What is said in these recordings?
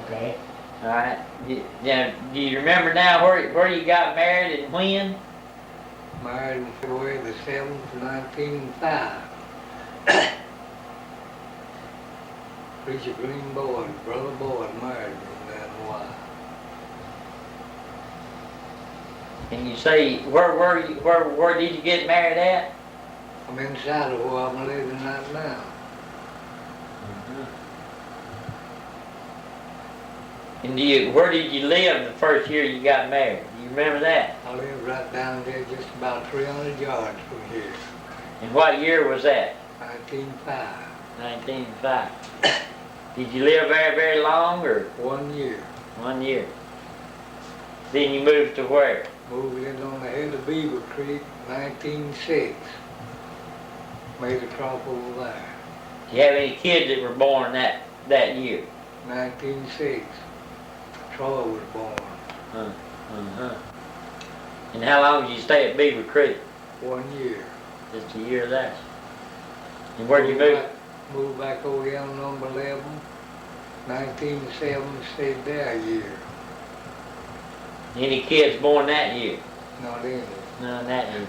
Okay. All right. Do you remember now where you got married and when? Married in February the 7th, 1905. Preacher Green Boyd, Brother Boyd married me in that wife. And you say where did you get married at? I'm inside of where I'm living right now. And where did you live the first year you got married? Do you remember that? I live right down there just about 300 yards from here. And what year was that? 1905. 1905. Did you live there very long or? 1 year. 1 year. Then you moved to where? Moved in on the head of Beaver Creek, 1906. Made a crop over there. Do you have any kids that were born that year? 1906. Troy was born. And how long did you stay at Beaver Creek? 1 year. Just a year there. And where'd you move? Moved back over here on number 11. 1907, stayed there a year. Any kids born that year? Not any. None that year.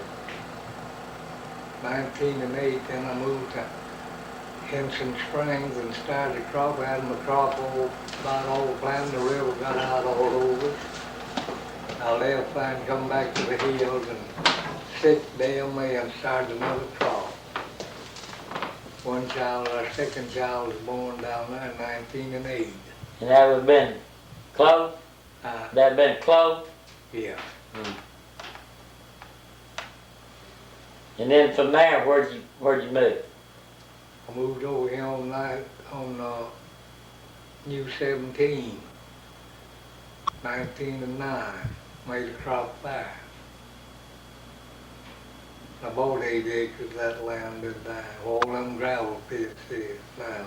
1908, then I moved to Henson Springs and started a crop. I had my crop all, about all planted. The river got out all over. I left and come back to the hills and 6th day of May and started another crop. One child, our second child was born down there in 1908. And that would have been Clove? That would have been Clove? Yeah. And then from there, where'd you move? I moved over here on New 17, 1909. Made a crop there. I bought 8 acres of that land that died. All them gravel pits is now.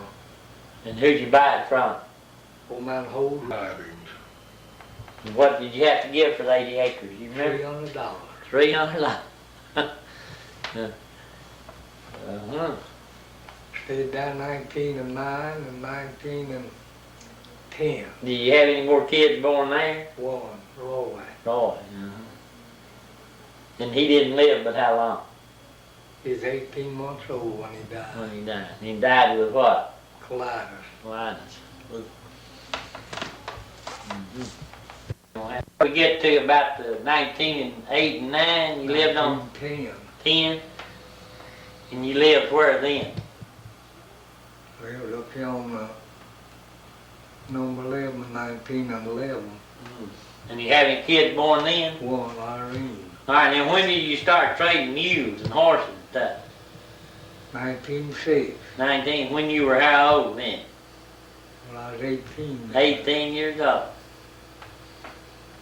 And who'd you buy it from? Old man Holt. And what did you have to give for the 80 acres? You remember? $300. $300. Stayed there 1909 and 1910. Do you have any more kids born there? One, Roy. Roy. And he didn't live but how long? He's 18 months old when he died. When he died. And he died with what? Colitis. Colitis. We get to about the 1908 and 9, you lived on 10. And you lived where then? Well, up here on number 11, 1911. And you have any kids born then? One, Irene. All right, then when did you start trading mules and horses and stuff? 1906. 19, when you were how old then? When I was 18. 18 years old.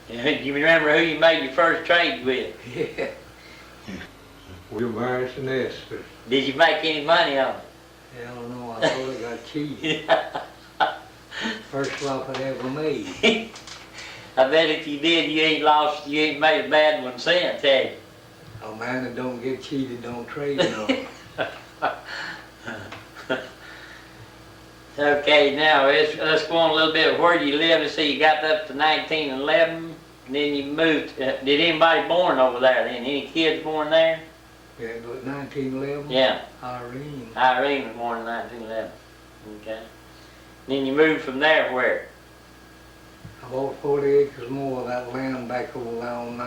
And you remember who you made your first trade with? Yeah. Will Morris and Esther. Did you make any money on it? Hell no, I thought I got cheated. First flop I ever made. I bet if you did, you ain't made a bad one since, have you? A man that don't get cheated don't trade no. Okay, now let's go on a little bit. Where do you live? Let's see, you got up to 1911, and then you moved. Did anybody born over there then? Any kids born there? Yeah, it was 1911? Yeah. Irene. Irene was born in 1911. Okay. Then you moved from there where? I bought 40 acres more of that land back over there on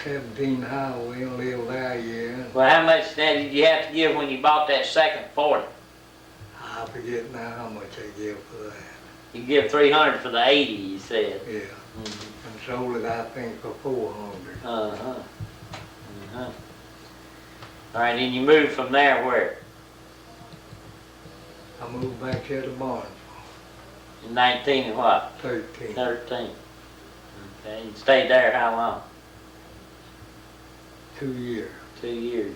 17 highway and lived there a year. Well, how much now did you have to give when you bought that second 40? I forget now how much I give for that. You give 300 for the 80, you said. Yeah. And sold it, I think, for 400. All right, then you moved from there where? I moved back here to Barnesville. In 19 and what? 13. 13. Okay, you stayed there how long? 2 years. 2 years.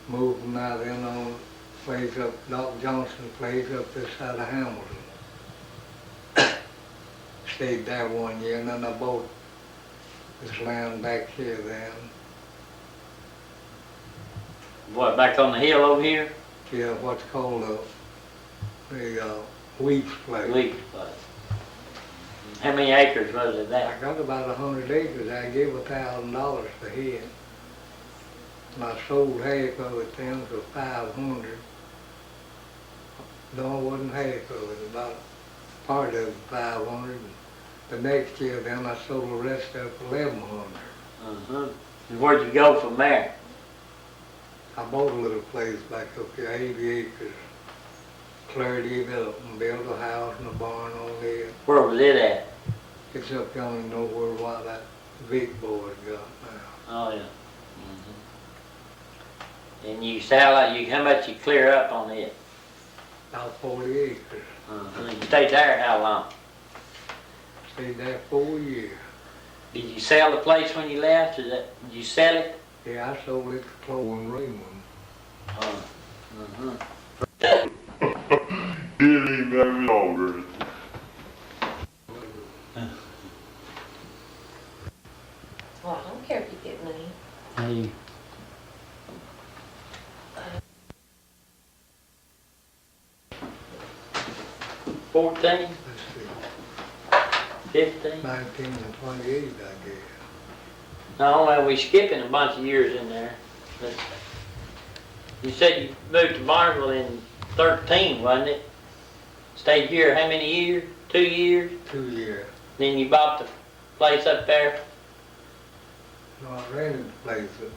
Moved from there then on place up, Doc Johnson's place up this side of Hamilton. Stayed there 1 year and then I bought this land back here then. What, back on the hill over here? Yeah, what's called the Weeks place. Weeks place. How many acres was it I that? got about 100 acres. I gave $1,000 per head. And I sold half of it then for 500. No, it wasn't half of it, about part of it 500. The next year then I sold the rest of it for 1,100. And where'd you go from there? I bought a little place back up here, 80 acres. Clarity developed and built a house and a barn on there. Where was it at? It's up yonder nowhere what that big boy got now. Oh, yeah. And you sell it, how much you clear up on it? About 40 acres. You stayed there how long? Stayed there 4 years. Did you sell the place when you left? Did you sell it? Yeah, I sold it to Chloe and Raymond. It ain't very longer. Well, I don't care if you get money. Hey. $14, Let's see, $15? 19 and 28, I guess. No, well, we skipping a bunch of years in there. You said you moved to Barnesville in 13, wasn't it? Stayed here how many years? 2 years? 2 years. Then you bought the place up there? No, I rented the place at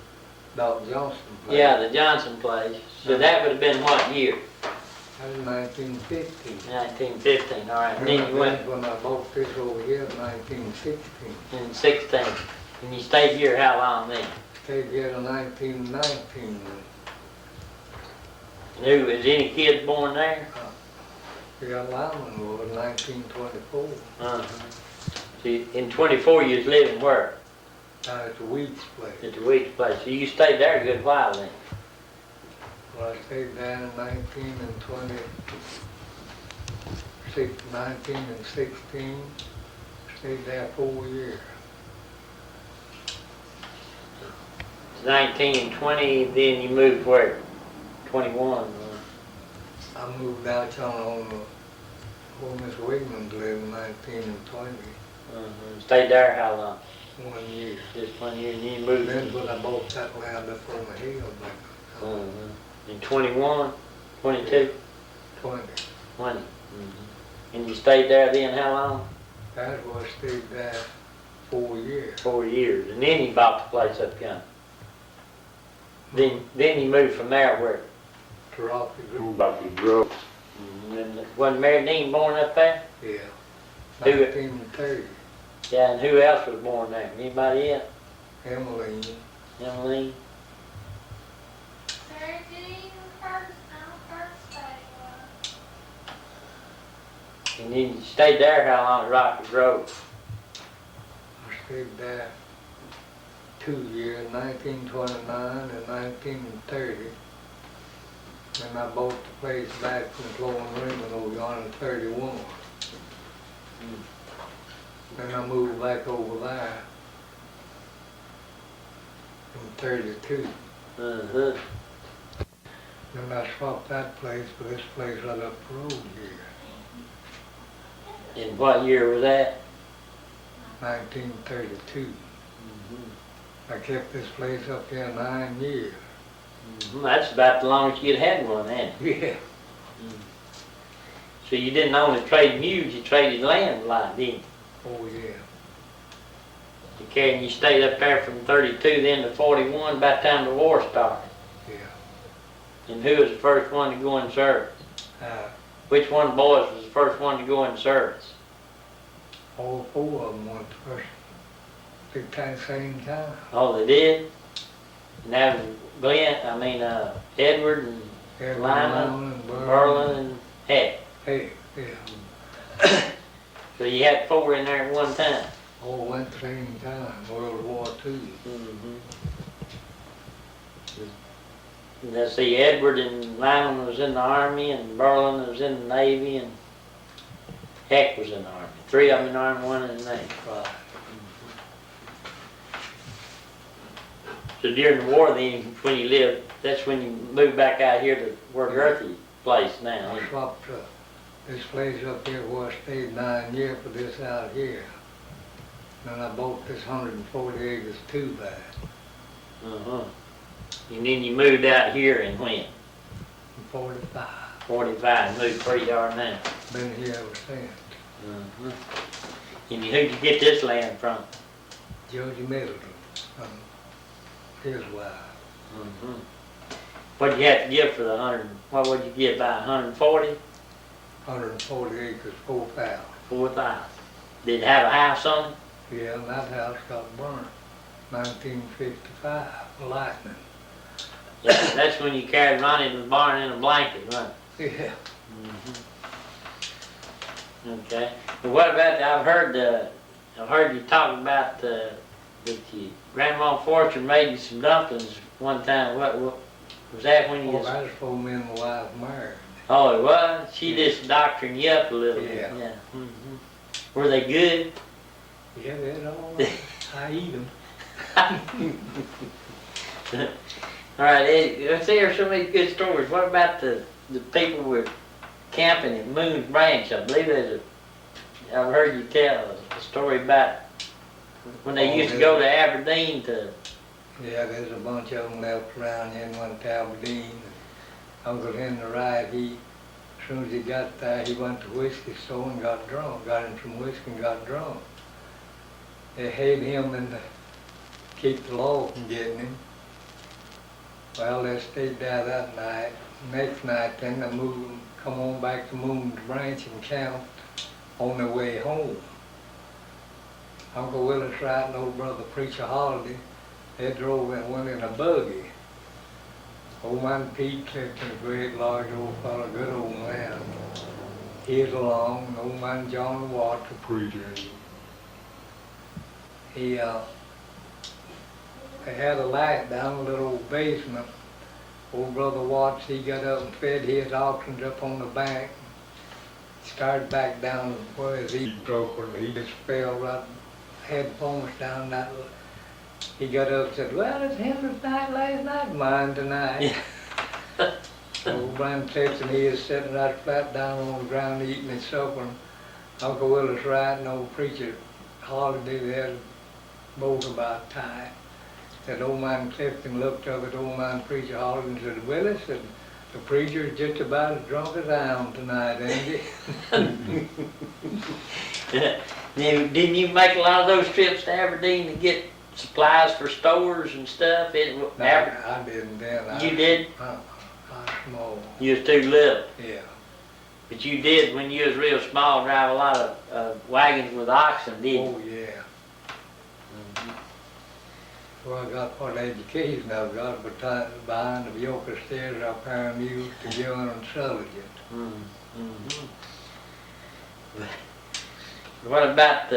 Doc Johnson place. Yeah, the Johnson place. So that would have been what year? That was 1950. 1915, all right. And then you went When I bought this over here in 1916. in 16. And you stayed here how long then? Stayed here till 1919. And who, was any kids born there? Yeah, Lyman was 1924. So in 24 you was living where? At the Weeks place. At the Weeks place. So you stayed there a good while then? Well, I stayed there in 19 and 20, 19 and 16. Stayed there 4 years. 19 and 20, then you moved where? 21. I moved out on where Miss Wigman lived in 19 and 20. Stayed there how long? 1 year. Just 1 year, and then you moved Then when I bought that land up on the hill back in 21, 22, 20. 20. And you stayed there then how long? That's where I stayed there 4 years. 4 years. And then you bought the place up yonder. Then you moved from there where? To Rocky Who Grove. about the drugs? And wasn't Mary Dean born up there? Yeah. Who- 1930. Yeah, and who else was born there? Anybody else? Emmeline. Emily? And then you stayed there how long at Rocky Grove? I stayed there 2 years, 1929 and 1930. Then I bought the place back from Chloe and Raymond over yonder in 31. Then I moved back over there in 32. Then I swapped that place for this place right up the road here, And what year was that? 1932. I kept this place up here 9 years. That's about the longest you'd had one, then. Yeah. So you didn't only trade mules, you traded land a lot, didn't you? Oh, yeah. And you stayed up there from 32 then to 41, by the time the war started. Yeah. And who was the first one to go in service? Which one of the boys was the first one to go in service? All 4 of them went first. At the same time. Oh, they did? And that was Edward and Every Lyman, Lyman and Berlin and Heck. Hey, yeah. So you had 4 in there at one time? All went at the same time, World War II. And let's see, Edward and Lyman was in the Army, and Berlin was in the Navy, and Heck was in the Army. 3 of them in the Army, 1 in the Navy. Right. So during the war then, when you lived, that's when you moved back out here to where Gerthy's place now. I swapped this place up here where I stayed 9 years for this out here. And I bought this 140 acres too bad. Uh-huh. And then you moved out here and when? 45. 45, moved 3 yard now. Been here ever since. Uh-huh. And who'd you get this land from? Georgie Middleton, his wife. Uh-huh. What'd you have to give for the 100? What would you get by 140? 140 acres, 4,000. 4,000. Did it have a house on it? Yeah, and that house got burnt. 1955, lightning. Yeah, that's when you carried Ronnie to the barn in a blanket, right? Yeah. Okay. But what about, I've heard you talk about that your Grandma Fortune made you some dumplings one time. What was that when you Oh, that's before me and my wife married. Oh, it was? She just doctored you up a little bit. Yeah. Yeah. Mm-hmm. Were they good? Yeah, they're all right. I eat them. All right, let's hear some of these good stories. What about the people were camping at Moon's Branch? I believe I've heard you tell a story about when they used to go to Aberdeen to... Yeah, there's a bunch of them left around here and went to Aberdeen. Uncle Henry Wright, as soon as he got there, he went to whiskey store and got drunk. Got him some whiskey and got drunk. They had him and keep the law from getting him. Well, they stayed there that night. Next night, then they moved, come on back to Moon's Branch and camped on their way home. Uncle Willis Wright and old brother Preacher Holiday, they drove and went in a buggy. Old man Pete Clifton, a great large old fellow, good old man. He was along, and old man John Watt, the preacher. They had a light down in a little old basement. Old brother Watts, he got up and fed his oxen up on the bank. Started back down where his heat broke, he just fell right, headphones down that. He got up and said, well, it's Henry's night last night, mine tonight. Old Brian Clifton, he is sitting right flat down on the ground eating his supper. And Uncle Willis Wright and old preacher Holiday, they had both about time. That old man Clifton looked up at old man preacher Holiday and said, Willis, said, the preacher's just about as drunk as I am tonight, ain't he? Didn't you make a lot of those trips to Aberdeen to get supplies for stores and stuff? No, I didn't then. You did? I was small. You was too little. Yeah. But you did, when you was real small, drive a lot of wagons with oxen, didn't you? Oh, yeah. Well, I got what education I've got behind the yoke of stairs up there and used to Gillen and Sullivan. Mm-hmm. What about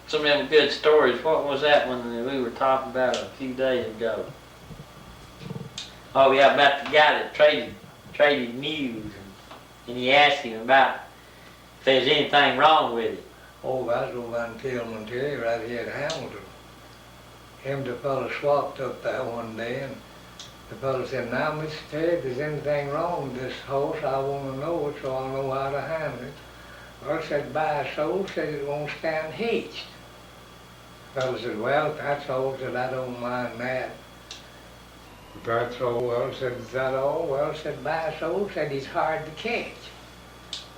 some of them good stories? What was that one we were talking about a few days ago? Oh yeah, about the guy that traded mules, and he asked him about if there's anything wrong with it. Oh, that's old man Tillman Terry right here at Hamilton. Him the fellow swapped up there one day, and the fellow said, now, Mr. Terry, if there's anything wrong with this horse, I want to know it so I'll know how to handle it. Well, said, by a soul, said it won't stand hitched. The fellow said, well, if that's all, said, I don't mind that. If that's all, well, said, is that all? Well, said, by a soul, said, he's hard to catch.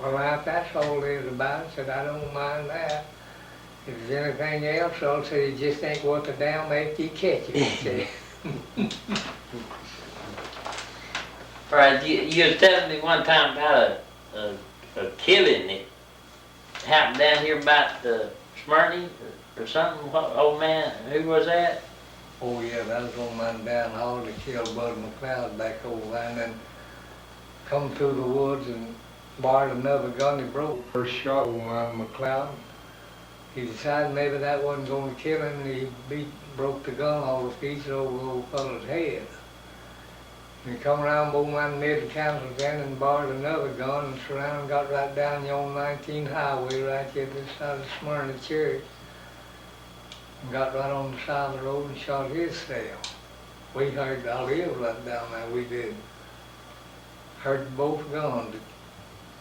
Well, now, if that's all there is about it, said, I don't mind that. If there's anything else, I said, it just ain't worth a damn after you catch it. All right, you were telling me one time about a killing that happened down here about the Smyrna or something. What, old man, who was that? Oh yeah, that was old man down Hall that killed Bud McLeod back over there, and then come through the woods and borrowed another gun. He broke first shot old man McLeod. He decided maybe that wasn't going to kill him, and he broke the gun all the pieces over the old fellow's head. And he come around old man mid council then and borrowed another gun and surrounded and got right down the old 19 highway right here this side of Smyrna Church. And got right on the side of the road and shot his cell. We heard I lived right down there, we did. Heard them both gone.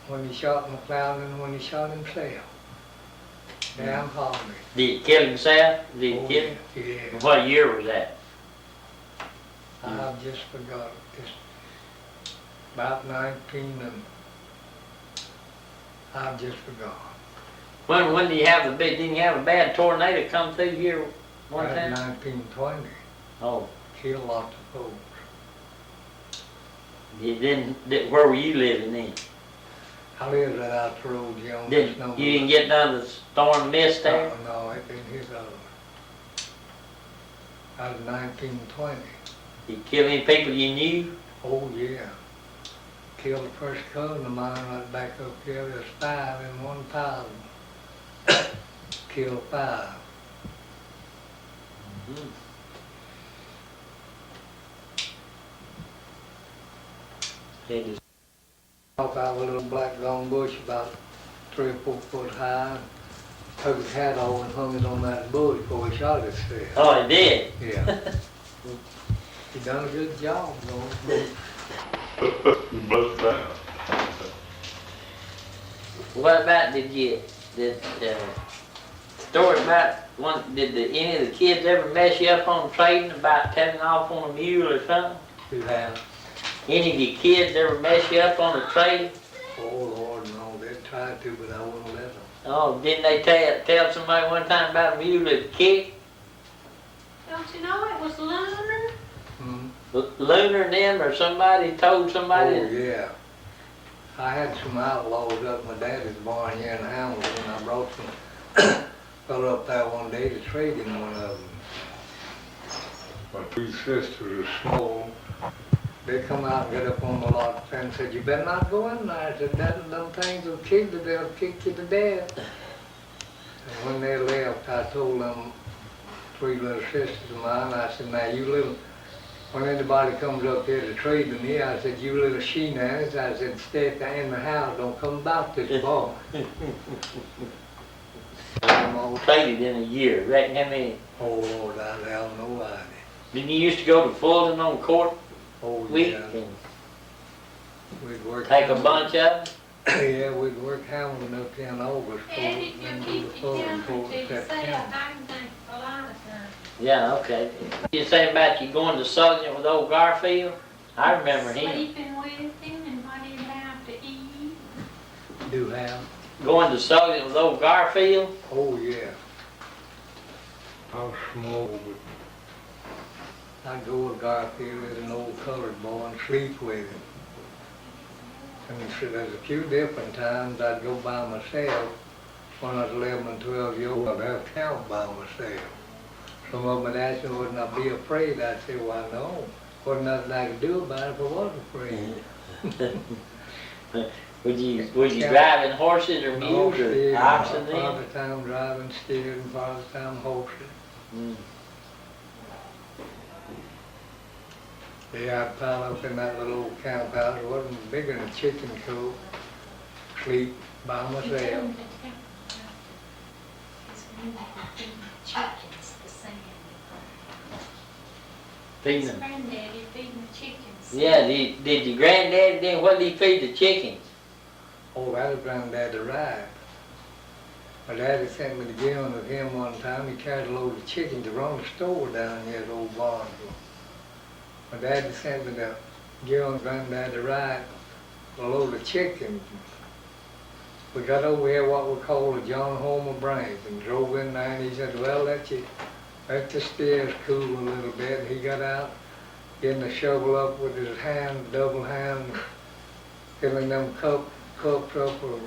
When he shot McLeod and when he shot himself. Damn hobby. Did he kill himself? Did he Oh, kill him? yeah. What year was that? I've just forgot. It's about 19 and I've just forgot. When did you have the big, didn't you have a bad tornado come through here one About time? 1920. Oh, Killed lots of folks. you didn't, where were you living then? I lived right out the road, you know. You didn't get none of the storm mist there? No, it didn't hit us. That was 1920. You kill any people you knew? Oh, yeah. Killed the first cousin of mine right back up here. There's 5 in 1,000. Killed 5. Mm. They just, Off out of a little black gum bush about 3 or 4 foot high. Took his hat off and hung it on that bush before he shot himself. oh, it did? Yeah. He done a good job, though. Bust down. What about, story about any of the kids ever mess you up on trading about taking off on a mule or something? Who have? Any of your kids ever mess you up on a trade? Oh, Lord, no. They tried to, but I wouldn't let them. Oh, didn't they tell somebody one time about a mule that kicked? Don't you know it was lunar? Hmm? Lunar and them or somebody told somebody? Oh, yeah. I had some outlaws up my daddy's barn here in Hamilton, and I brought some fellow up there one day to trade in one of them. My 2 sisters are small. They come out and get up on the lot and said, "You better not go in there." I said, "Them things will kill you, they'll kick you to death." And when they left, I told them 3 little sisters of mine, I said, "Now you little, when anybody comes up here to trade with me," I said, "you little she-nannies," I said, "stay in the house, don't come about this boy." Traded in a year, reckon how many? Oh, Lord, I have no idea. Then you used to go to Fulton on court Oh, week yeah. and We'd work take a bunch of them? Yeah, we'd work Hamilton up here in August for And it, if you and go keep to your Fulton temper for to yourself, September. I can think a lot of times. Yeah, okay. You say about you going to Southern with old Garfield? I remember him. Sleeping with him and what he'd have to eat. Do have? Going to Southern with old Garfield? Oh, yeah. I was small, but I'd go with Garfield as an old colored boy and sleep with him. And so there's a few different times I'd go by myself. When I was 11 and 12 years old, I'd have to count by myself. Some of them would ask me, "Wouldn't I be afraid?" I'd say, "Why, no. Wasn't nothing I could do about it if I was afraid." Was you driving horses or mules or oxen then? Part of the time driving steers and part of the time horses. Mm. Yeah, I'd pile up in that little old camp house. It wasn't bigger than a chicken coop. Sleep by myself. Chickens, the same. Feeding them. Granddaddy feeding the chickens. Yeah, did your granddaddy then, what did he feed the chickens? Oh, that was Granddaddy Ride. My daddy sent me to Gilman with him one time. He carried a load of chickens to run the store down here at Old Barnesville. My daddy sent me to Gilman Granddaddy Ride with a load of chickens. We got over here what we call a John Homer branch and drove in there, and he said, "Well, let the steers cool a little bit." And he got out, getting the shovel up with his hand, double hand, filling them cups up with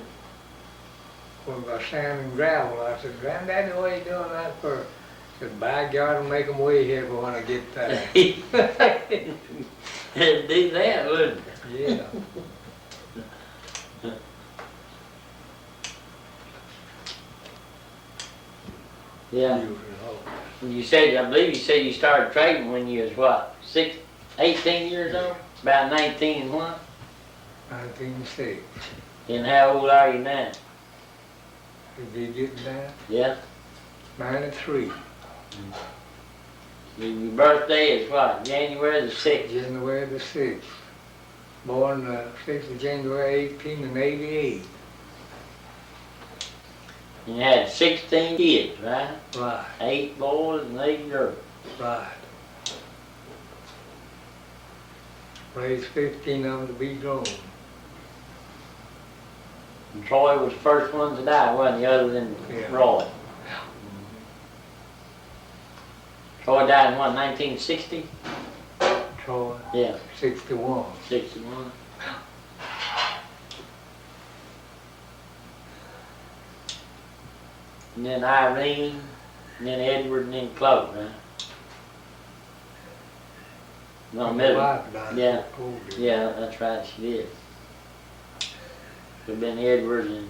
sand and gravel. I said, "Granddaddy, what are you doing that for?" He said, "By God, it'll make them way heavy when I get there." Do that, wouldn't it? Yeah. Yeah. You said, I believe you said you started trading when you was what, 18 years old? About 19 and what? 1906. And how old are you now? Did you get that? Yeah. 93. Your birthday is what, January the 6th? January the 6th. born 6th of January 1888. You had 16 kids, right? Right, 8 boys and 8 girls. right. Raised 15 of them to be grown. And Troy was the first one to die, wasn't he, other than Yeah. Roy? Troy died in what, 1960? Troy, Yeah, 61. 61. And then Irene, and then Edward, and then Chloe, right? No, My middle. wife died Yeah. before COVID. Yeah, that's right, she did. We've been Edward and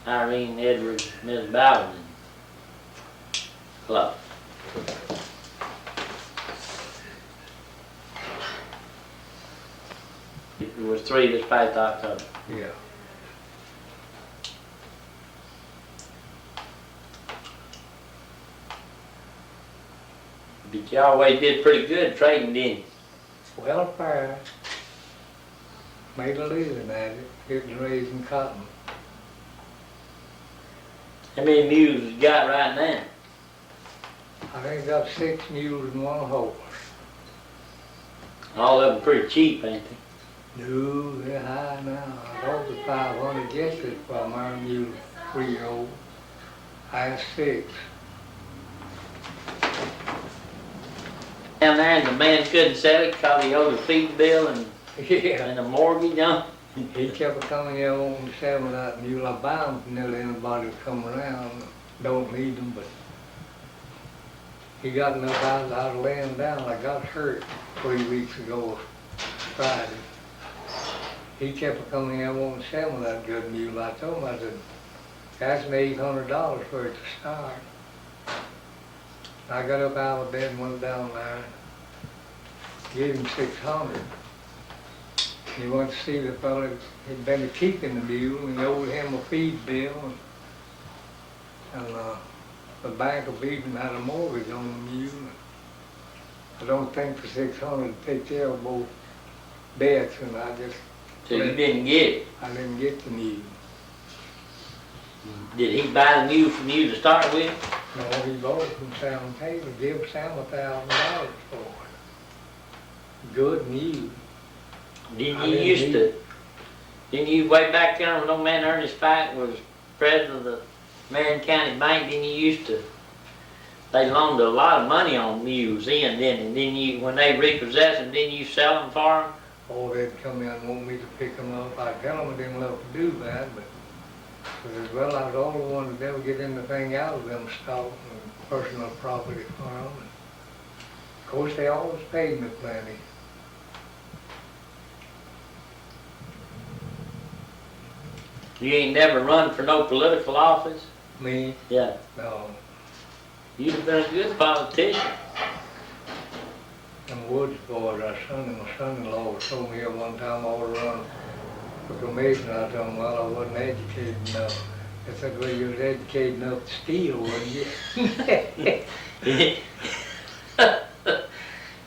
Irene, Edward, Miss Ballard, and Chloe. It was 3 this past October. Yeah. But you always did pretty good trading, didn't you? Welfare. Made a living at it, getting raising cotton. How many mules you got right now? I think got 6 mules and 1 horse. All of them pretty cheap, ain't they? No, they're high now. I bought the 500 yesterday for my mule 3-year-old. I have 6. Down there, and the man couldn't sell it because he owed a feed bill and Yeah. a mortgage on it. He kept coming here on selling that mule. I buy them from nearly anybody who come around. Don't need them, but he got enough out of laying down. I got hurt 3 weeks ago, Friday. He kept coming here wanting to sell me that good mule. I told him, I said, ask me $800 for it to start. I got up out of bed and went down there, gave him $600. He went to see the fellow he'd been keeping the mule, and he owed him a feed bill, and the bank of Beaton had a mortgage on the mule. I don't think for $600 to take care of both debts, and I just So you didn't get it. I didn't get the mule. Did he buy the mule from you to start with? No, he bought it from Sam Taylor, give Sam $1,000 for it. Good mule. Didn't I you didn't used need to, didn't you way back there when old man Ernest Pike was president of the Marion County Bank, didn't you used to, they loaned a lot of money on mules in, didn't they? Didn't you, when they repossessed them, didn't you sell them for them? Oh, they'd come in and want me to pick them up. I tell them I didn't love to do that, but as well, I was all the one that never get anything out of them stock and personal property for them. Of course, they always paid me plenty. You ain't never run for no political office? Me, Yeah. no. You'd have been a good politician. Them Woods boys, my son-in-law told me at one time I ought to run for commission. I told him, well, I wasn't educated enough. They said, well, you was educated enough to steal, wasn't you?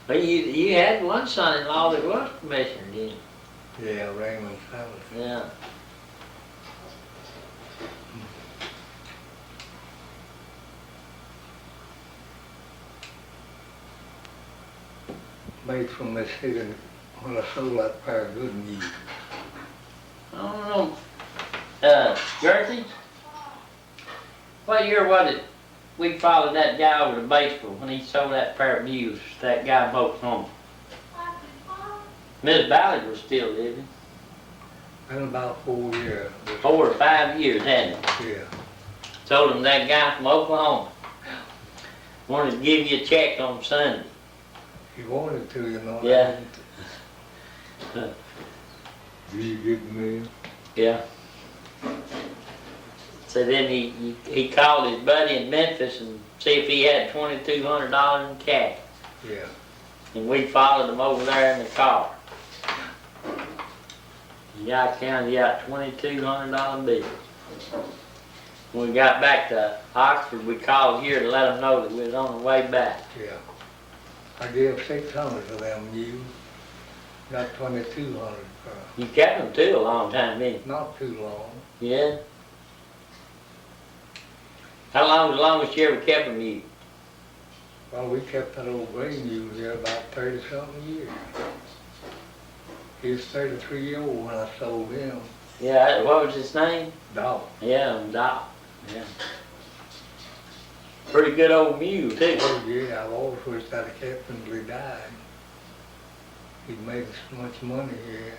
Well, you had one son-in-law that was commissioner, didn't you? Yeah, Raymond Fowler. Yeah. Made from Mississippi when I sold that pair of good mules. I don't know. Jersey? What year was it we followed that guy over to Batesville when he sold that pair of mules, that guy in Oklahoma? Miss Ballard was still living. Been about 4 years. 4 or 5 years, hadn't it? Yeah. Told him that guy from Oklahoma wanted to give you a check on Sunday. He wanted to, you know. Yeah. Did you get the mail? Yeah. So then he called his buddy in Memphis and see if he had $2,200 in cash. Yeah. And we followed him over there in the car. The guy counted out $2,200 bills. When we got back to Oxford, we called here to let them know that we was on the way back. Yeah. I gave 600 of them mules. Got 2,200. You kept them too a long time, didn't you? not too long. Yeah. How long was the longest you ever kept them, you? Well, we kept that old gray mule here about 30-something years. He was 33-year-old when I sold him. Yeah, what was his name? Dog. Yeah, Doc. Yeah. Pretty good old mule too. Oh, yeah, I've always wished I'd have kept him till he died. He'd made so much money here.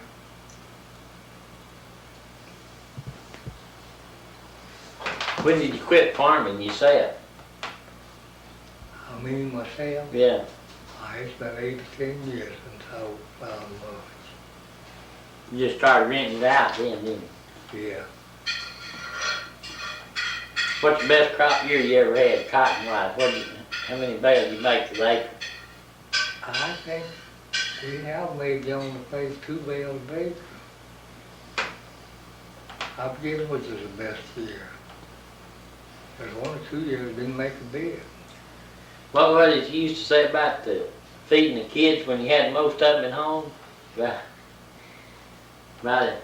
When did you quit farming yourself? I mean, myself, Yeah. it's been 8 to 10 years since I plowed much. You just started renting it out then, didn't you? Yeah. What's the best crop year you ever had, cotton-wise? How many bales you make to the acre? I think we have made on the place 2 bales a day. I forget which is the best year. There's 1 or 2 years didn't make a bid. What was it you used to say about feeding the kids when you had most of them at home? About it,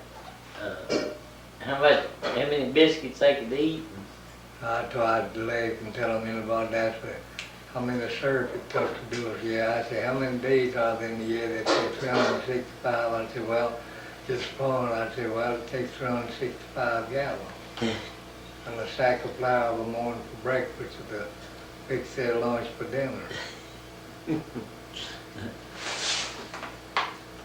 how many biscuits they could eat? I tried to laugh and tell them about that, but how many syrup it took to do it. Yeah, I said, how many days are there in the year? They say 365. I said, well, this morning, I said, well, it takes 365 gallons. And a sack of flour every morning for breakfast to fix their lunch for dinner.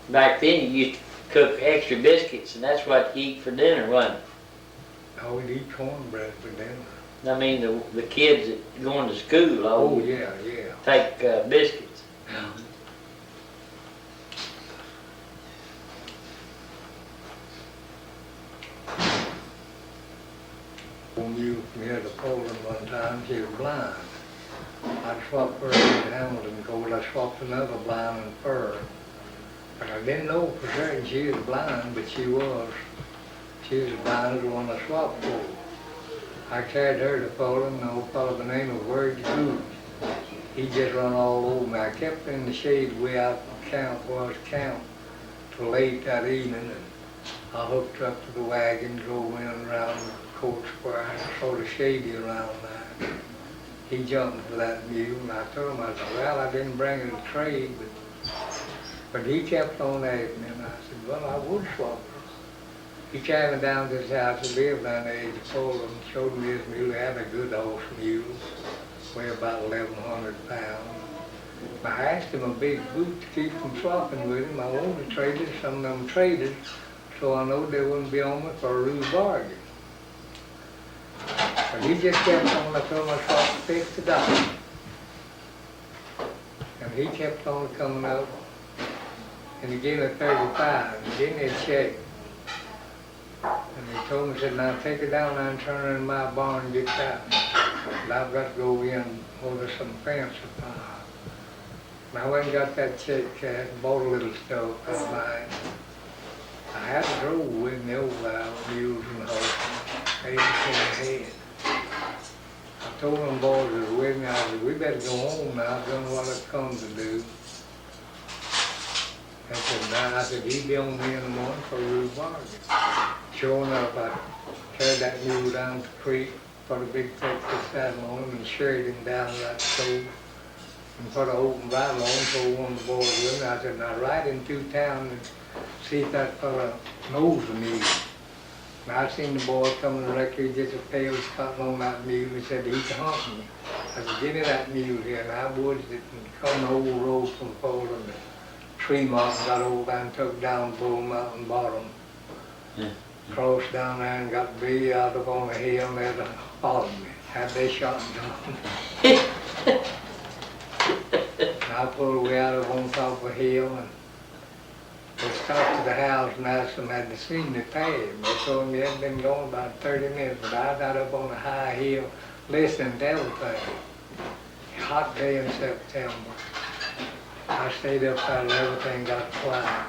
Back then, you used to cook extra biscuits, and that's what you eat for dinner, wasn't it? I would eat cornbread for dinner. I mean, the kids that going to school, Oh, yeah, yeah. take biscuits. When you from here to Poland one time, she was blind. I swapped her in Hamilton because I swapped another blind in fur. But I didn't know for certain she was blind, but she was. She was blind as the one I swapped for. I carried her to Poland, an old fellow by the name of Word Goose. He just run all over me. I kept her in the shade way out from camp, was camp, till late that evening. And I hooked her up to the wagon, drove in around the court square, and sort of shady around there. He jumped for that mule, and I told him, I said, well, I didn't bring her to trade, but he kept on asking me, and I said, well, I would swap her. He carried me down to his house. He lived down there at Poland, showed me his mule. He had a good horse mule, weighed about 1,100 pounds. I asked him a big boot to keep from swapping with him. I wanted to trade it, some of them traded, so I know they wouldn't be on me for a rude bargain. But he just kept on. I told him I swapped $50. And he kept on coming up, and he gave me 35, and he gave me a check. And he told me, he said, now take her down there and turn her in my barn and get that. And I've got to go in where there's some fence up. And I went and got that check cash and bought a little stuff out of mine. I had to drove with me over mules and horses, 8 to 10 head. I told them boys that were with me, I said, we better go home now, I don't know what I've come to do. I said, he'd be on me in the morning for a rude bargain. Sure enough, I carried that mule down the creek, put a big Texas saddle on him and sheared him down to that stove. And put an open bridle on him, told one of the boys with me. I said, now ride him through town and see if that fella knows the mule. And I seen the boy coming directly, just a tail was cutting on that mule. He said, he's hunting me. I said, give me that mule here. And I wooded it and come the old road from Poland. Tremont got over there and took down Bull Mountain Bottom. Yeah. Crossed down there and got way out up on the hill and there to follow me. Had they shot and done. I pulled way out up on top of a hill and they stopped at the house and asked them had they seen me pay. They told me it had been going about 30 minutes, but I got up on a high hill listening to everything. Hot day in September. I stayed up there and everything got quiet.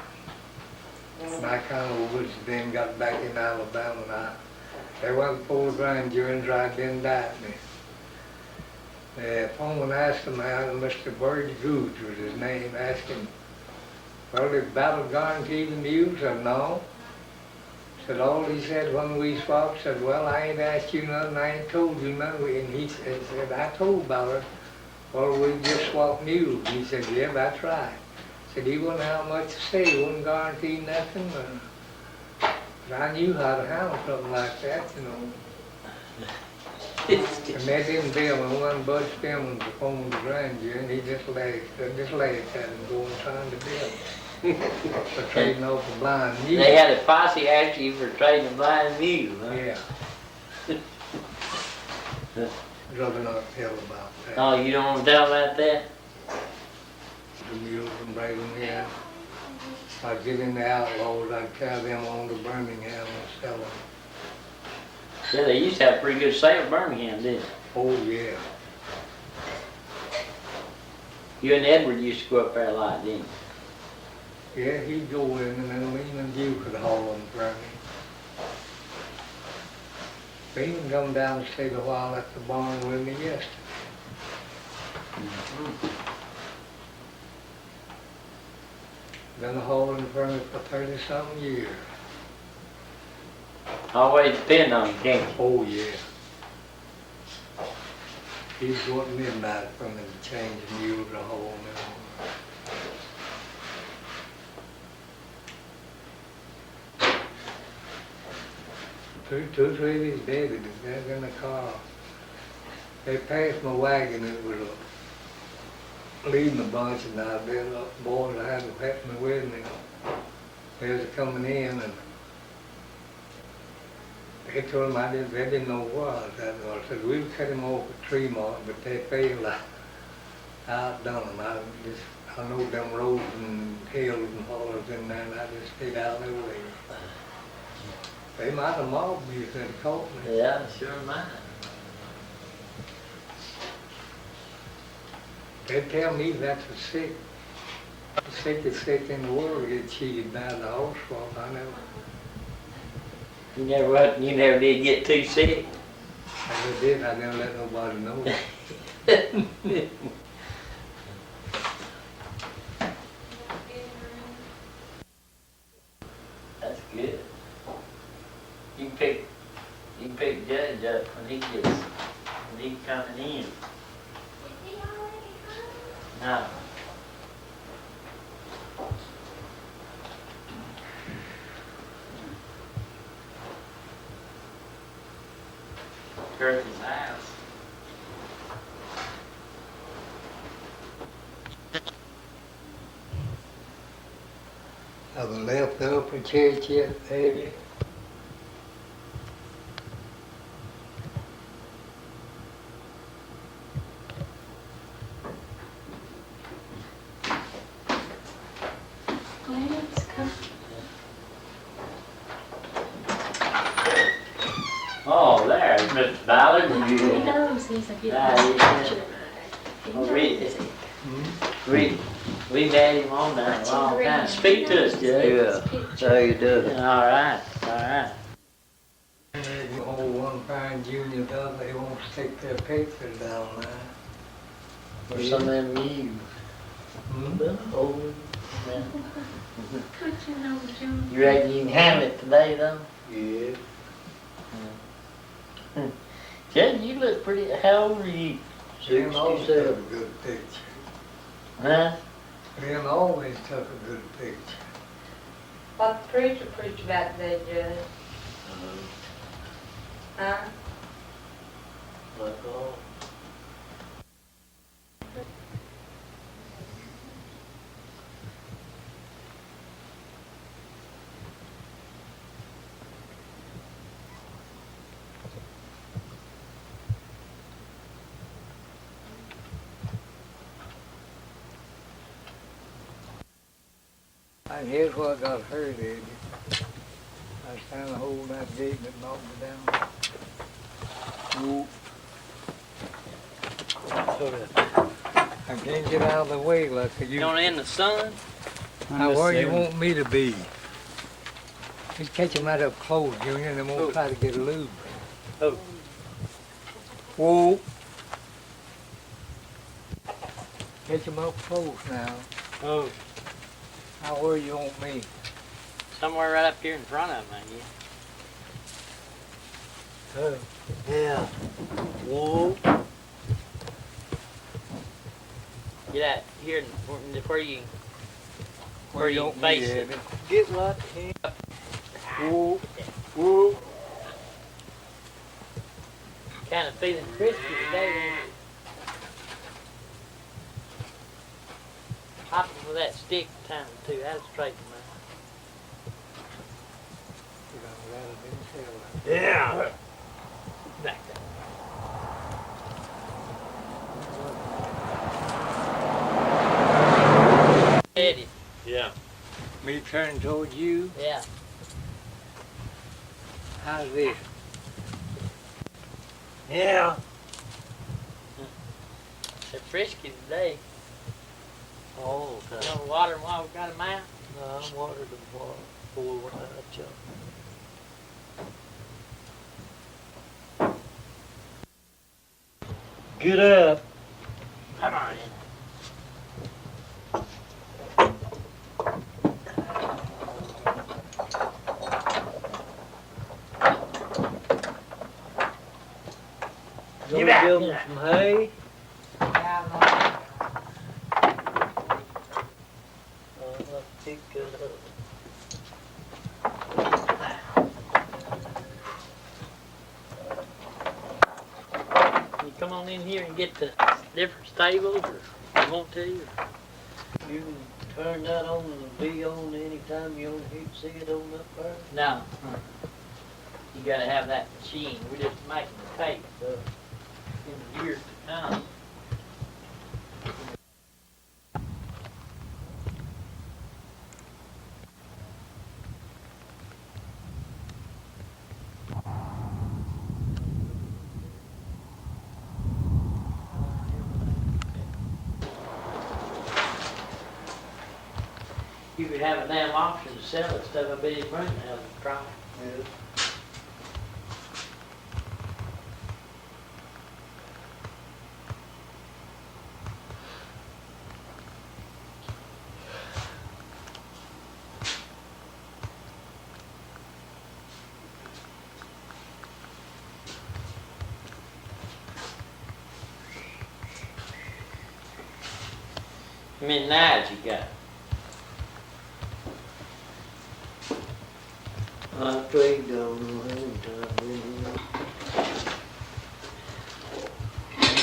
And I kind of was then got back in Alabama and they went for the grand jury and tried to indict me. The opponent asked him out, and Mr. Bird Goose was his name, asked him, Well, the battle guaranteed the mule? Said, no. Said, all he said when we swapped, said, well, I ain't asked you nothing, I ain't told you nothing. And he said, I told Ballard, well, we just swapped mules. He said, yeah, that's right. Said, he wouldn't have much to say, he wouldn't guarantee nothing, but I knew how to handle something like that, you know. And they didn't bill him one budge film on the phone with the grand jury, and he just laughed at him going trying to bill him for trading off a blind mule. They had a posse after you for trading a blind mule, huh? Yeah. Rather not tell about that. Oh, you don't want to tell about that? The mules and bring them here. I'd get in the outlaws, I'd carry them on to Birmingham and sell them. Yeah, they used to have a pretty good sale at Birmingham, didn't they? Oh, yeah. You and Edward used to go up there a lot, didn't you? Yeah, he'd go in and then me and you could haul them for me. They even come down and stayed a while at the barn with me yesterday. Been hauling for me for 30-something years. Always depend on you, can't you? Oh, yeah. He's going midnight for me to change the mule to haul me. Two, three of these babies, they're in the car. They passed my wagon, it was leading a bunch, and I been up, boys, I had to help me with me. They was coming in, and they told them they didn't know what I was at. I said, we'll cut him off at Tremont, but they failed. I outdone them. I know them roads and hills and hollers in there, and I just stayed out of their way. They might have mobbed me if they'd caught me. Yeah, sure might. They tell me that's the sickest sick in the world get cheated by the horse swap. I never. You never did get too sick? I never did. I never let nobody know. That's good. You can pick Judge up when he coming in. Is he already home? No. Curtis' house. Have I left the upper church yet, baby? Let's come. Oh, there's Mr. Ballard. He knows he's a good Yeah, teacher. He Well, knows it. We've had him on there a long time. Speak to us, Judge. Yeah, how you doing? All right, all right. You hold one fine junior dog, they won't stick their pictures down there. For some of them you. Oh, yeah. Put your nose on. You reckon you can handle it today, though? Yeah. Judge, you look pretty. How old are you? Jim always took a good picture. Huh? Jim always took a good picture. What the preacher preached about today, Judge? Huh? And here's what got hurt, Eddie. I was trying to hold that gate and it knocked me down. Whoop. I can't get out of the way like you. You want in the sun? Now, where you want me to be? Just catch them right up close, Junior, and they won't try to get loose. Oh. Whoa. Catch them up close now. Oh. Now where you want me? Somewhere right up here in front of him, I guess. Oh, Yeah. Whoa. Get out here where you want me face at? it. Get right here. Whoa, whoa. Kind of feeling crispy today. Ain't it? Hop him with that stick time too. That'll straighten him You done rattled him tail out. out. Yeah. Back up. Eddie. Yeah. Me turning toward you. Yeah. How's this? Yeah. They're frisky today. Oh, You okay. know, water them while we got them out. No, I watered them before when I jumped. Get up. Come on in. Gonna back. give them some hay. I'll pick it up. You come on in here and get the different stables, or you want to. Or... You can turn that on and be on anytime you want to see it on up there. No. You gotta have that machine. We're just making the tape in the years to come. You could have a damn auction to sell that stuff. I bet he'd bring it out of the trial. Yeah. How many knives you got? I trade down the hand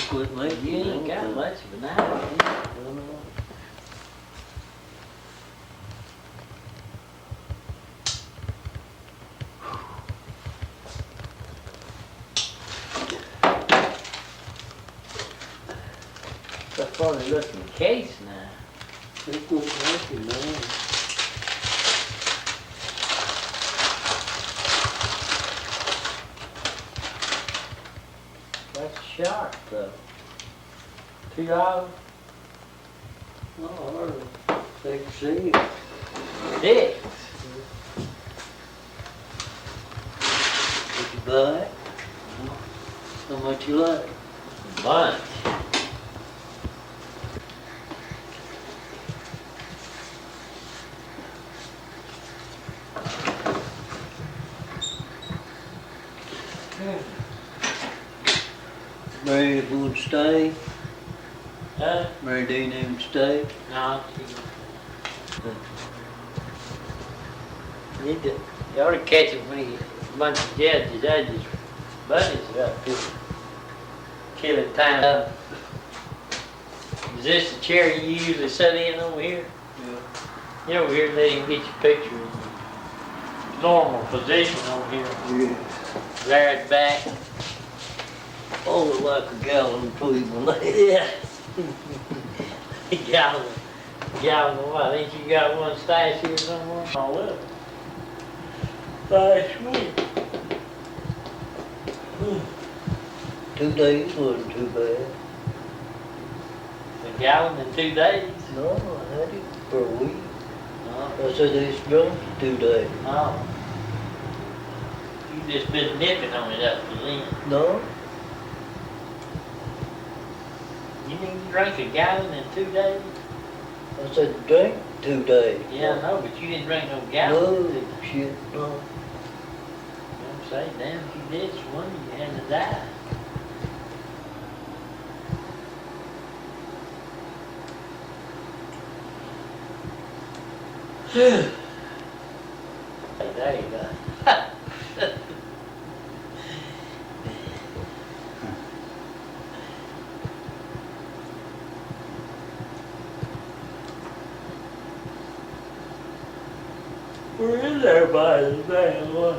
quit making You ain't got much of a knife. It's a funny looking case now. They quit making now. That's sharp though. $2? Oh, they can see it. Six. Did you buy it? How much you like? Bunch. Mary would stay. Huh? Mary Dean even stay. No. You need to, you ought to catch him when he, a bunch of judges, buddies are up here. Killing time. Is this the chair you usually sit in over here? Yeah. You over here, let him get your picture in your normal position over here. Yeah. There at the back. Oh, like a gallon between my legs. Yeah. Gallon of what? Ain't you got one stashed here somewhere? Oh, well. Stash me. 2 days wasn't too bad. A gallon in 2 days? No, I had it for a week. Oh. I said it's drunk for 2 days. Oh. You just been nipping on it up to then. No, You mean you drank a gallon in 2 days? I said drink 2 days. Yeah, I know, but you didn't bring no gallons, did you? No, shit, no. I'm saying, damn, if you did swim, you had to die. Hey, there you go. Where is everybody today? What?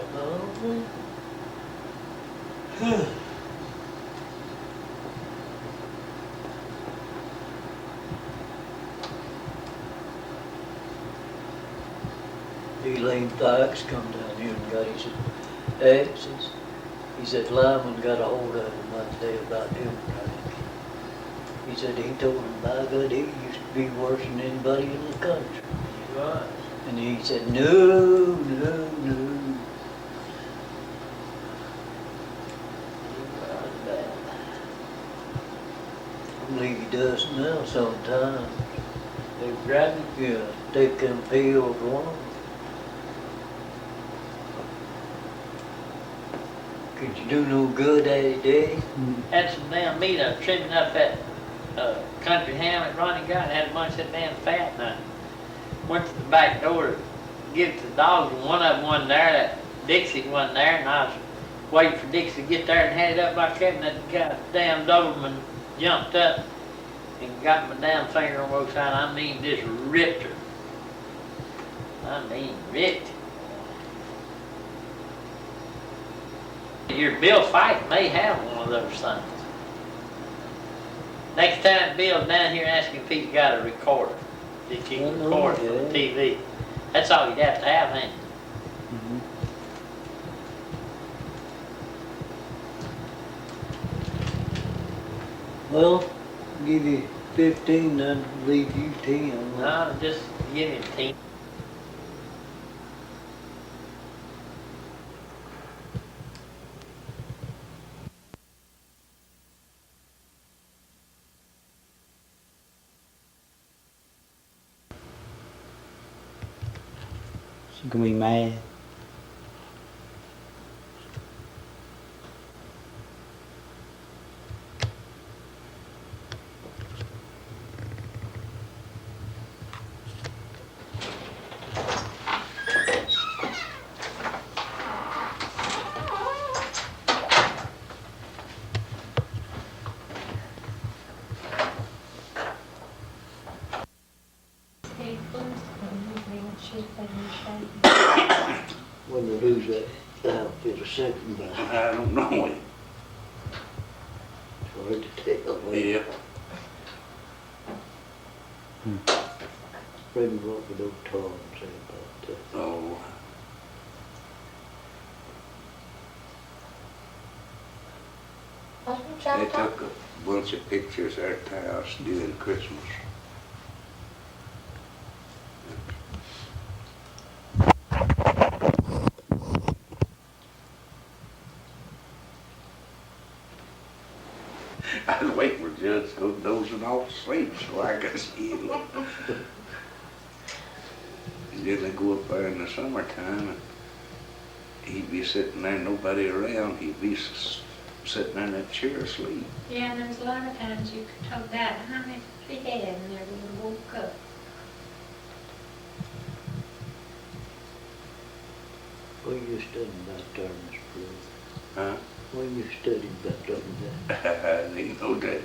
Elaine Thikes come down here and got his exes. He said Lyman got a hold of him one day about him drink. He said he told him, by God, he used to be worse than anybody in the country. Right. And he said, no, no, no. I believe he does now sometimes. They grabbed him. Yeah, take them pills one. Could you do no good at it, Daddy? Had some damn meat up, trimming up that country ham that Ronnie got, had a bunch of that damn fat, and I went to the back door to give it to the dogs, and one of them wasn't there, that Dixie wasn't there, and I was waiting for Dixie to get there and had it up like that, and that goddamn Doberman jumped up and got my damn finger on both sides. I mean, just ripped her. I mean, ripped it. Your Bill Fight may have one of those things. Next time Bill's down here asking if he's got a recorder, that you can record for the TV. That's all you'd have to have, ain't it? Well, give you 15, then leave you 10. No, just give him 10. She gonna be mad. When you lose that outfit a second back, I don't know. it's hard to tell. Yeah. Maybe what would old Tom say about that? Oh. They took a bunch of pictures at the house during Christmas. I was waiting for Judge to go dozing off to sleep so I could see him. And then they go up there in the summertime and he'd be sitting there, nobody around, he'd be sitting there in that chair asleep. Yeah, and there's a lot of times you could talk that behind his head and never would woke up. What you studying about there, Miss Prue? Huh? What you studying about there? I didn't know that.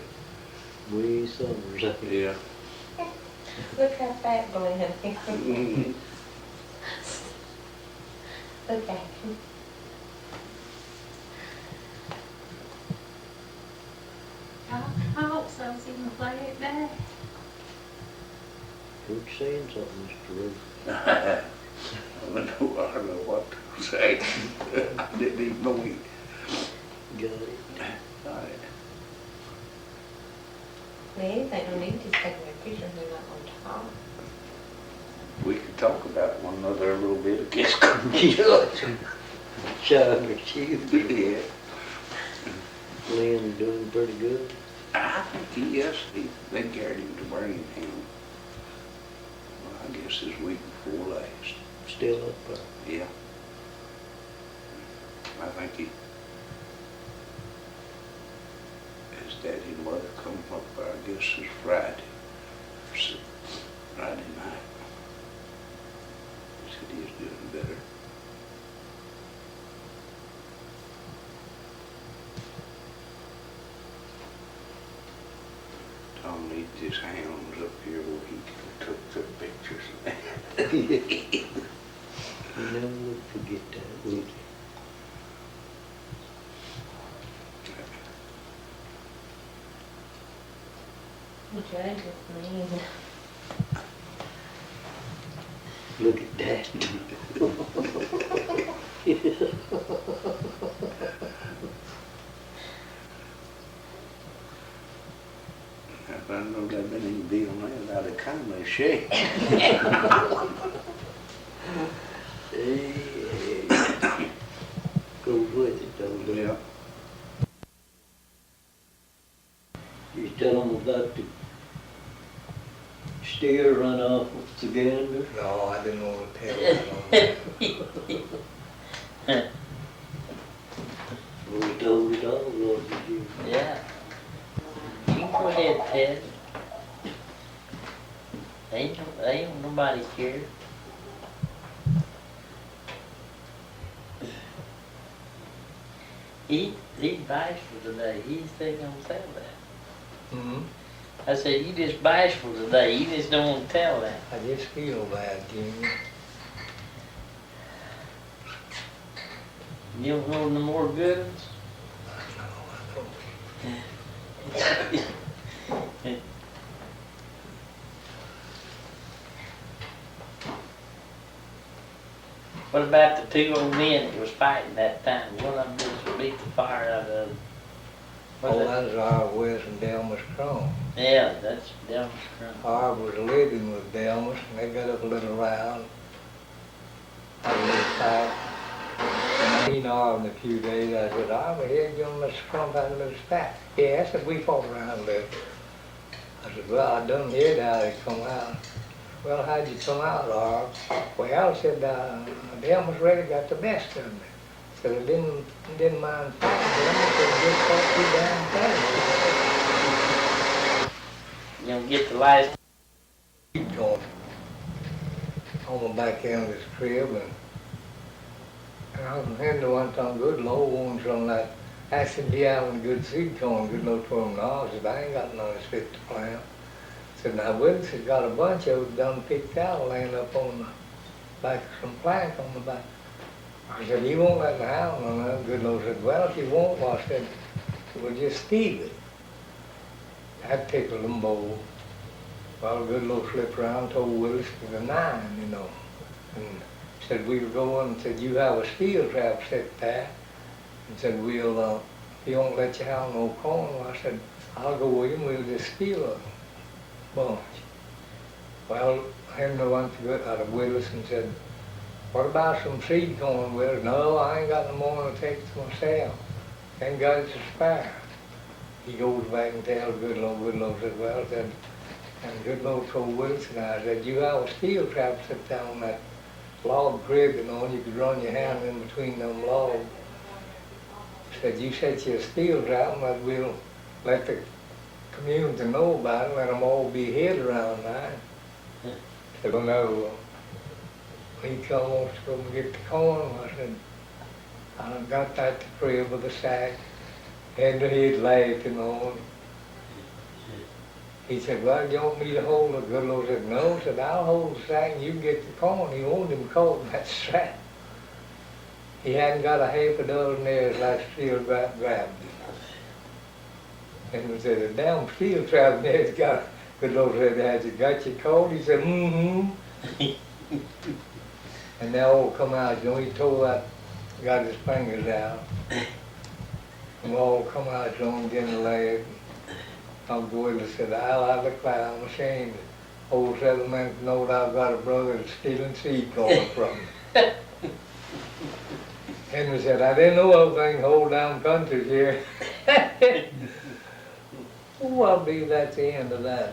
We summers, I think. Yeah. Look how fat Glenn is. Mm. Look at him. I hope so, so you can play it back. Quit saying something, Miss Prue. I don't know what to say. I didn't even know he Got it. got it. Anything, no need to take a picture of him up on top. We could talk about one another a little bit, I guess. Shine the shoes. Yeah. Lynn doing pretty good. I think yes, they carried him to Birmingham. I guess this week before last. Still up there. Yeah. I think his daddy and mother come up there, I guess it's Friday. So, Friday night. He said he's doing better. Tom needs his hounds up here where he took the pictures. You never would forget that, would you? Judge is mean. Look at that. If I know that been any deal on that, I'd have kindly shake. Goes with it though, Yeah. You tell them about the steer run off with the gander. No, I didn't want to tell that on We told it all, Lord, did you? Yeah. You can go ahead, Ted. Ain't nobody care. He bashful today. He's thinking on tell that. Mm-hmm. I said, you just bashful today. You just don't want to tell that. I just feel bad, Jimmy. You don't know no more good ones? What about the two old men that was fighting that time? One of them just beat the fire out of them. Oh, that was Harv West and Delmas Crum. Yeah, that's Delmas Crum. Harv was living with Delmas, and they got up a little round, had a little fight. And I seen Harv in a few days. I said, Harv, here you and Mr. Crump had a little spat. Yeah, I said, we fought around a little. I said, well, I done heard how they come out. Well, how'd you come out, Harv? Well, I said, Delmas really got the best of me. So I didn't mind fighting, but I said, just fought too damn fast. You don't get the last. Seed corn on the back end of his crib, and I was in there one time, good Lord, wanted some of that. I said, yeah, having good seed corn, good Lord told him, no, I said, I ain't got none that's fit to plant. I said, now Willis has got a bunch of it done picked out, laying up on the back of some plank on the back. I said, you won't let the hound on that. Good Lord said, well, if you won't, well, I said, we'll just steal it. That tickled them both. Well, good Lord slipped around, told Willis to the 9, you know. And said, we were going, and said, you have a steel trap set there. And said, we'll, if you won't let you have no corn, well, I said, I'll go with him, we'll just steal a bunch. Well, Henry went to get out of Willis and said, what about some seed corn, Willis? No, I ain't got no more to take to myself. Ain't got it to spare. He goes back and tells Goodlow said, well, said, and Goodlow told Willis and I said, you have a steel trap set down on that log crib, you know, and you could run your hand in between them logs. Said, you set your steel trap and that we'll let the community know about it, let them all be hid around that. Said, well, no. He come wants to go and get the corn. I said, I done got that to crib with a sack. And he'd laughed, you know. He said, well, you want me to hold it? Goodlow said, no. He said, I'll hold the sack and you can get the corn. He wanted him caught in that strap. He hadn't got a half a dozen there like steel trap grabbed him. And he said, a damn steel trap there's got, Goodlow said, has it got you caught? He said, mm-hmm. And they all come out, you know, he told that, got his fingers out. And we all come out, you know, and get in the leg. Uncle Willie said, I look like I'm ashamed. Old settlement to know that I've got a brother that's stealing seed corn from me. Henry said, I didn't know everything whole down country's here. Oh, I believe that's the end of that.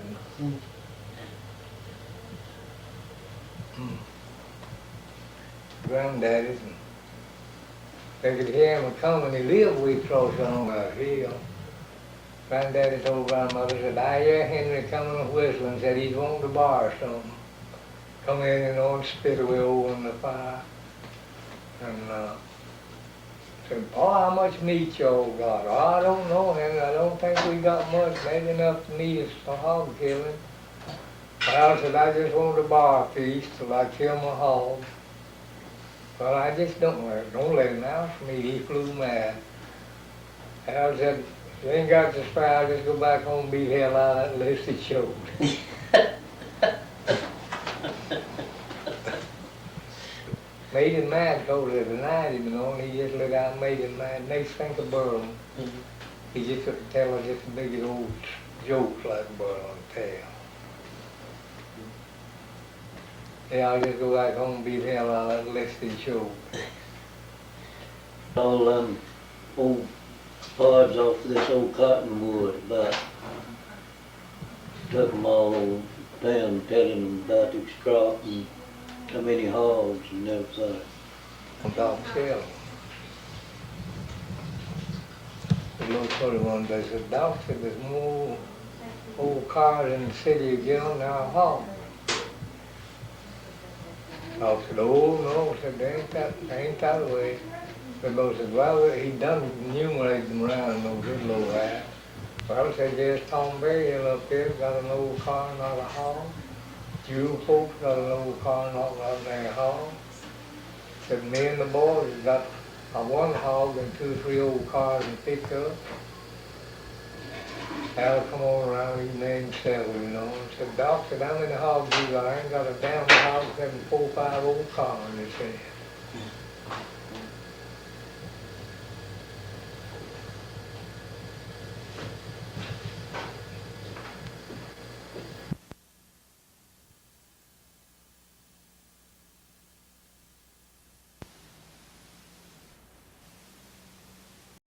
granddaddy's, and they could hear him coming. He lived way across on the hill. Granddaddy told grandmother, said, I hear Henry coming and whistling, said he's wanting to borrow something. Come in and spit away over in the fire. And said, Paul, how much meat y'all got? Oh, I don't know, Henry. I don't think we got much. Maybe enough to meat is for hog killing. Well, I said, I just wanted to borrow a piece till I kill my hog. Well, I just don't let him out for me. He flew mad. Al said, if you ain't got the spare, just go back home and beat hell out of that list it showed. Made him mad because they denied him, and he just let out and made him mad. Next thing to burn him. He just couldn't tell us just the biggest old jokes like burn on the tail. Yeah, I'll just go back home and beat hell out of that list it showed. All them old parts off this old cottonwood about, took them all over town telling them about his crop and how many hogs and everything. On top shelf. The little funny one, they said, Doc said there's more old cars in the city again than our hogs. I said, oh no, said, they ain't that way. The Lord said, well, he done enumerate them around those good little rats. Well, said, there's Tom Berryhill up here, got an old car, not a hog. You folks got an old car, not a hog. Said, me and the boys got one hog and 2 or 3 old cars and pickup. Al come on around, he named several, and said, Doc, said, how many hogs you got? I ain't got a damn hog, 4 or 5 old cars, he said.